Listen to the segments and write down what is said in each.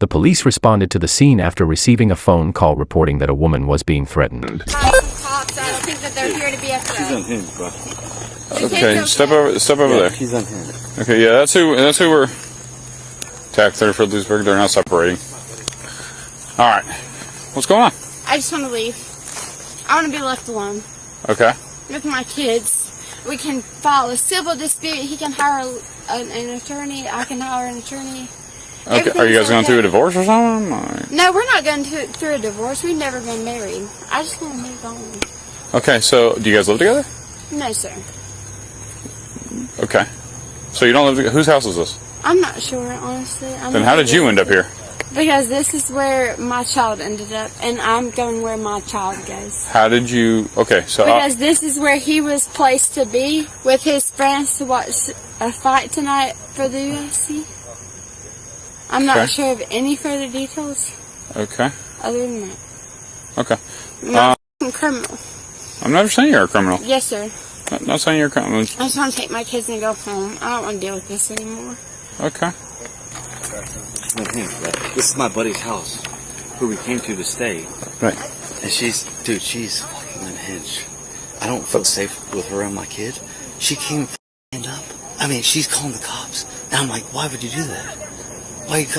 The police responded to the scene after receiving a phone call reporting that a woman was being threatened. Cops, I don't think that they're here to be afraid. She's unhinged, bro. Okay, step over there. She's unhinged. Okay, yeah, that's who we're attacked there for Leesburg. They're not separating. All right, what's going on? I just want to leave. I want to be left alone. Okay. With my kids. We can file a civil dispute. He can hire an attorney. I can hire an attorney. Okay. Are you guys going through a divorce or something? Or? No, we're not going through a divorce. We've never been married. I just want to move on. Okay, so do you guys live together? No, sir. Okay. So you don't live together? Whose house is this? I'm not sure, honestly. Then how did you end up here? Because this is where my child ended up, and I'm going where my child goes. How did you... Okay, so... Because this is where he was placed to be with his friends to watch a fight tonight for the UFC. I'm not sure of any further details. Okay. Other than that. Okay. I'm a criminal. I'm never saying you're a criminal. Yes, sir. Not saying you're a criminal. I just want to take my kids and go home. I don't want to deal with this anymore. Okay. This is my buddy's house, who we came to stay. Right. And she's fucking unhinged. I don't feel safe with her and my kid. She came up. I mean, she's calling the cops. And I'm like, why would you do that?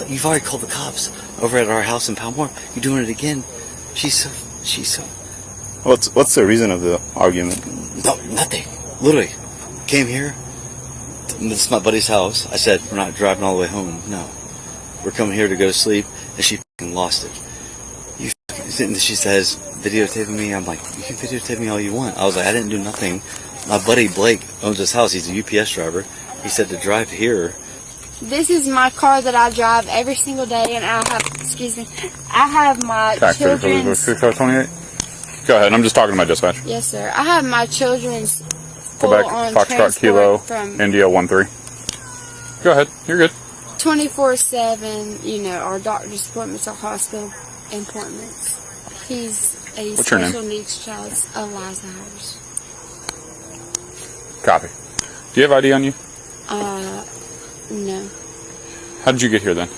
You've already called the cops over at our house in Palmore. You're doing it again. She's so. What's the reason of the argument? No, nothing. Literally, came here. This is my buddy's house. I said, we're not driving all the way home. No. We're coming here to go to sleep, and she fucking lost it. She says, videotaping me. I'm like, you can videotape me all you want. I was like, I didn't do nothing. My buddy Blake owns this house. He's a UPS driver. He said to drive here. This is my car that I drive every single day, and I have my children's... Go ahead, I'm just talking to my dispatch. Yes, sir. I have my children's Quebec, full-on Foxtrot, Kilo, from India 13. Go ahead, you're good. 24/7, our doctor's appointments, our hospital appointments. He's a What's your name? special needs child, Eliza Harris. Copy. Do you have ID on you? No. How did you get here then?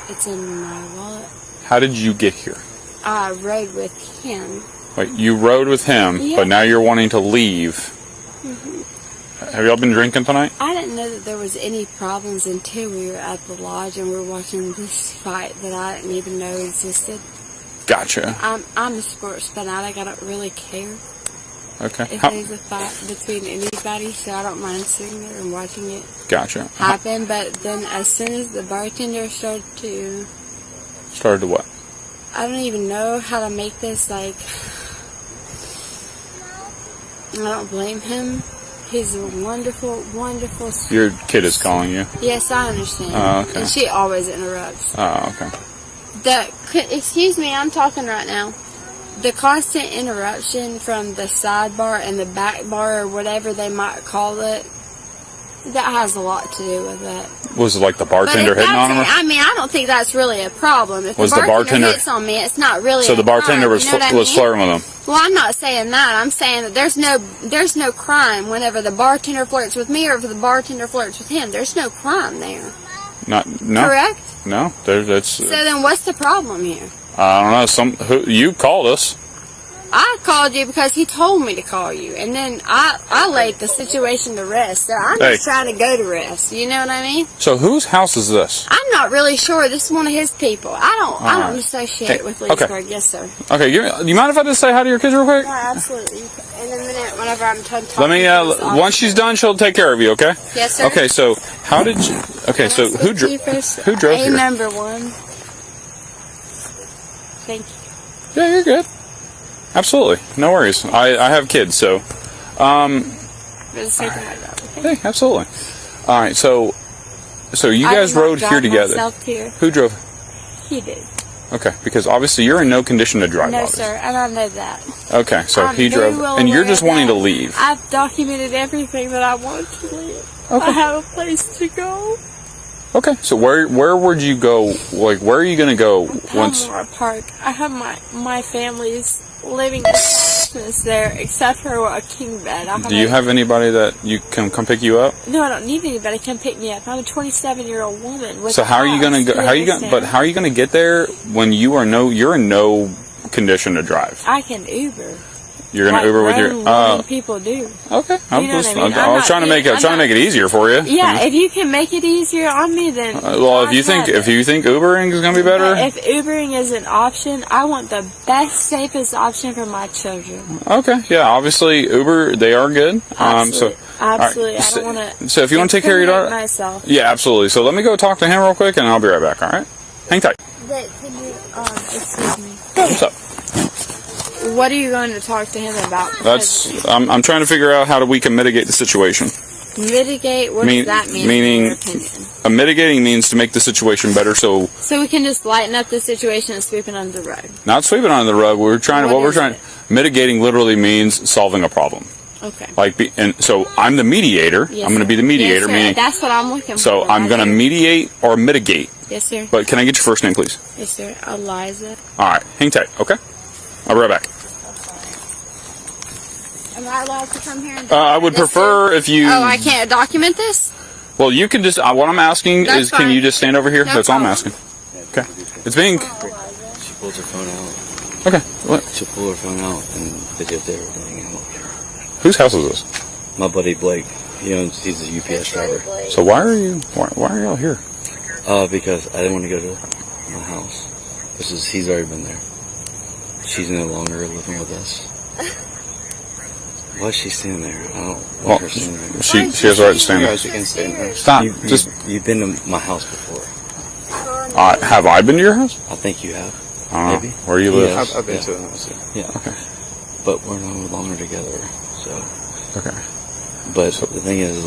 It's in my wallet. How did you get here? I rode with him. Wait, you rode with him, Yeah. but now you're wanting to leave. Mm-hmm. Have y'all been drinking tonight? I didn't know that there was any problems until we were at the lodge and we were watching this fight that I didn't even know existed. Gotcha. I'm a sports fanatic. I don't really care Okay. if there's a fight between anybody, so I don't mind sitting there and watching it Gotcha. happen. But then as soon as the bartender started to... Started to what? I don't even know how to make this, I don't blame him. He's a wonderful, wonderful... Your kid is calling you. Yes, I understand. Oh, okay. And she always interrupts. Oh, okay. Excuse me, I'm talking right now. The constant interruption from the sidebar and the back bar, or whatever they might call it, that has a lot to do with it. Was it like the bartender hitting on him? I don't think that's really a problem. If Was the the bartender bartender hits on me, it's not really. So the bartender crime, was you know what I mean? flirting with him. Well, I'm not saying that. I'm saying that there's no crime whenever the bartender flirts with me or if the bartender flirts with him. There's no crime there. No. Correct? No. That's. So then, what's the problem here? I don't know. You called us. I called you because he told me to call you, and then I laid the situation to rest. So I'm just trying to go to rest. You know what I mean? So whose house is this? I'm not really sure. This is one of his people. I don't associate with Leesburg. Okay. Yes, sir. Okay. You mind if I just say hi to your kids real quick? Yeah, absolutely. In a minute, whenever I'm done talking. Let me. Once she's done, she'll take care of you. Okay? Yes, sir. Okay. So how did you? Okay. So who drove here? Number one. Thank you. Yeah, you're good. Absolutely, no worries. I have kids, so. Hey, absolutely. All right, so you guys rode here together. Here. Who drove? He did. Okay, because obviously you're in no condition to drive. No, sir, and I know that. Okay, so he drove, and you're just wanting to leave. I've documented everything that I want to leave. Okay. I have a place to go. Okay, so where would you go? Like, where are you going to go once? Palmore Park. I have my family's living attachments there except for a king bed. Do you have anybody that you can come pick you up? No, I don't need anybody to come pick me up. I'm a 27-year-old woman. With So how are you gonna go? How are you gonna? But how are you gonna get there when you're in no condition to drive? I can Uber. You're gonna like Uber with your people do. Okay, I was trying to make it easier for you. Yeah, if you can make it easier on me, then well, if you think Ubering is gonna be better, if Ubering is an option, I want the best, safest option for my children. Okay, yeah, obviously Uber, they are good. Absolutely. Absolutely. Right. I don't want to. So if you want to take care of your daughter, myself. Yeah, absolutely. So let me go talk to him real quick, and I'll be right back. All right, hang tight. Wait, can you excuse me? What's up? What are you going to talk to him about? I'm trying to figure out how we can mitigate the situation. Mitigate? What does that mean? Meaning, in your opinion? Mitigating means to make the situation better. So we can just lighten up the situation and sweep it under the rug. Not sweeping under the rug. Mitigating literally means solving a problem. Okay. So I'm the mediator. Yes, I'm going to be the mediator. Yes, meaning that's what I'm looking for. So I'm going to mediate or mitigate. Yes, sir. But can I get your first name, please? Yes, sir. Eliza. All right. Hang tight. Okay. I'll be right back. Am I allowed to come here and I would prefer if you... Oh, I can't document this? Well, you can just... what I'm asking is, can you just stand over here? That's all I'm asking. Okay. It's being... She pulls her phone out. Okay. What? She'll pull her phone out and videotape everything. Whose house is this? My buddy Blake. He's a UPS driver. So why are y'all here? Because I didn't want to go to my house. He's already been there. She's no longer living with us. Why is she standing there? I don't want her standing there. She has the right to stand there. You can stand there. Stop. You've been to my house before. Have I been to your house? I think you have. Maybe. Where you live? Yes. I've been to the house. Yeah. Okay. But we're no longer together. So. Okay. But the thing is,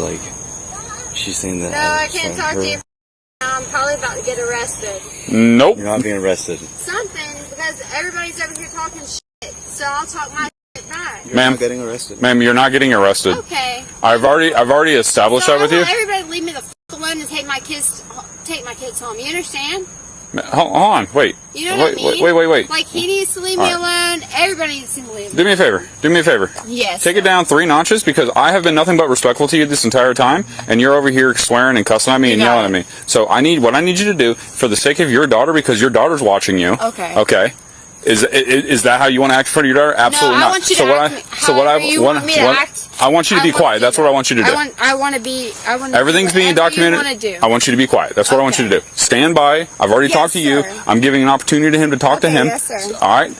she's saying that. No, I can't talk to you. I'm probably about to get arrested. Nope. You're not being arrested. Something, because everybody's over here talking shit. So I'll talk my shit back. You're not getting arrested. Ma'am, you're not getting arrested. Okay. I've already established that with you. Everybody leave me the f alone and take my kids home. You understand? Hold on, wait. You know what I mean? Wait. Like, he needs to leave me alone. Everybody needs to leave me. Do me a favor. Yes. Take it down 3 notches, because I have been nothing but respectful to you this entire time, and you're over here swearing and cussing at me and yelling at me. So what I need you to do, for the sake of your daughter, because your daughter's watching you. Okay. Okay. Is that how you want to act in front of your daughter? Absolutely no, I not. Want you to act I want you to be quiet. That's what I want you to do. I want to be. Everything's being documented. I want you to be quiet. That's what I want you to do. Stand by. I've already talked to you. I'm giving an opportunity to him to talk to him. Yes, sir. All right.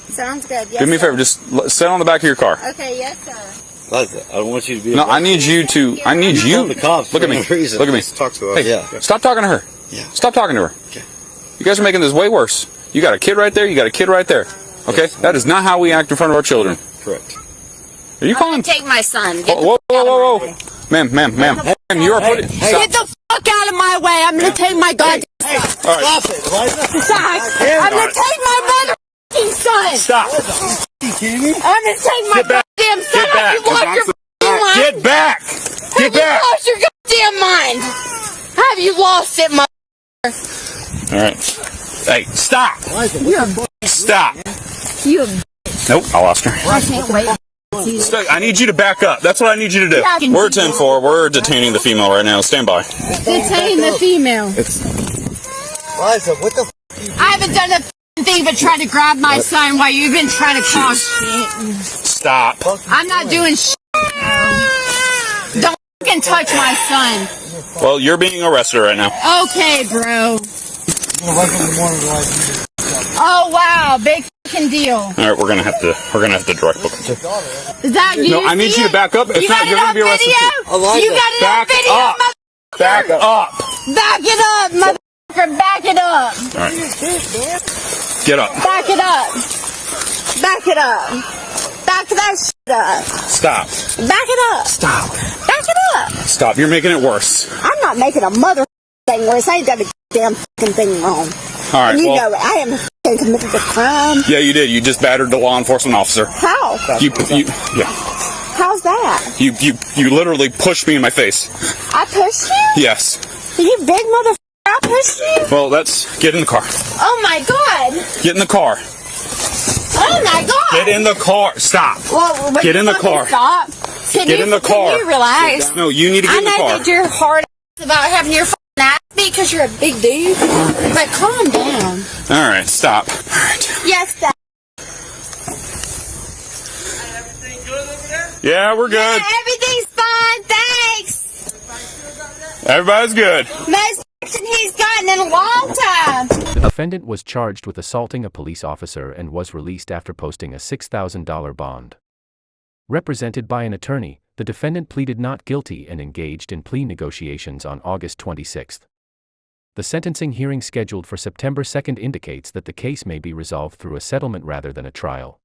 Sounds good. Yes, do me a favor. Just sit on the back of your car. Okay. Yes, sir. Liza, I don't want you to be. No, I need you to. I need you. The cops. Look at me. Look at me. Talk to us. Hey, yeah. Stop talking to her. Yeah. Stop talking to her. Okay. You guys are making this way worse. You got a kid right there. You got a kid right there. Okay, that is not how we act in front of our children. Correct. Are you calling? Take my son. Whoa, ma'am, you are putting. Get the fuck out of my way! I'm gonna take my goddamn son. Stop it, Liza. Stop! I'm gonna take my motherfucking son. Stop! I'm gonna take my goddamn son. Get back! You lost your mind. Get back! Get back! You lost your goddamn mind. Have you lost it, mother? All right. Hey, stop! Stop! You. Nope, I lost her. I can't wait. I need you to back up. That's what I need you to do. We're 10-4. We're detaining the female right now. Stand by. Detain the female. Liza, what the I haven't done a thing but try to grab my son while you've been trying to cause shit. Stop. I'm not doing shit. Don't fucking touch my son. Well, you're being arrested right now. Okay, bro. Oh wow, big fucking deal. All right, we're gonna have to direct book. Is that you? No, I need you to back up. It's you not. You're gonna be arrested. You got it on video. Back up. Back it up, motherfucker. Back it up. All right. Get up. Back it up. Back it up. Back that shit up. Stop. Back it up. Stop. Back it up. Stop. You're making it worse. I'm not making a mother thing worse. I ain't done a damn fucking thing wrong. All right. You Well, know it. I haven't committed a crime. yeah, you did. You just battered the law enforcement officer. How? Yeah. How's that? You literally pushed me in my face. I pushed you? Yes. You big motherfucker. I pushed you? Well, get in the car. Oh my god. Get in the car. Oh my God! Get in the car. Stop. Well, Get in the car. Stop. Get in the car. Can you relax? No, you need to get in the I know car. that you're hard about having your ass beat because you're a big dude, but calm down. All right, stop. All right. Yes, stop. Yeah, we're good. Yeah, everything's fine. Thanks. Everybody's good. Most action he's gotten in a long time. The defendant was charged with assaulting a police officer and was released after posting a $6,000 bond. Represented by an attorney, the defendant pleaded not guilty and engaged in plea negotiations on August 26. The sentencing hearing scheduled for September 2 indicates that the case may be resolved through a settlement rather than a trial.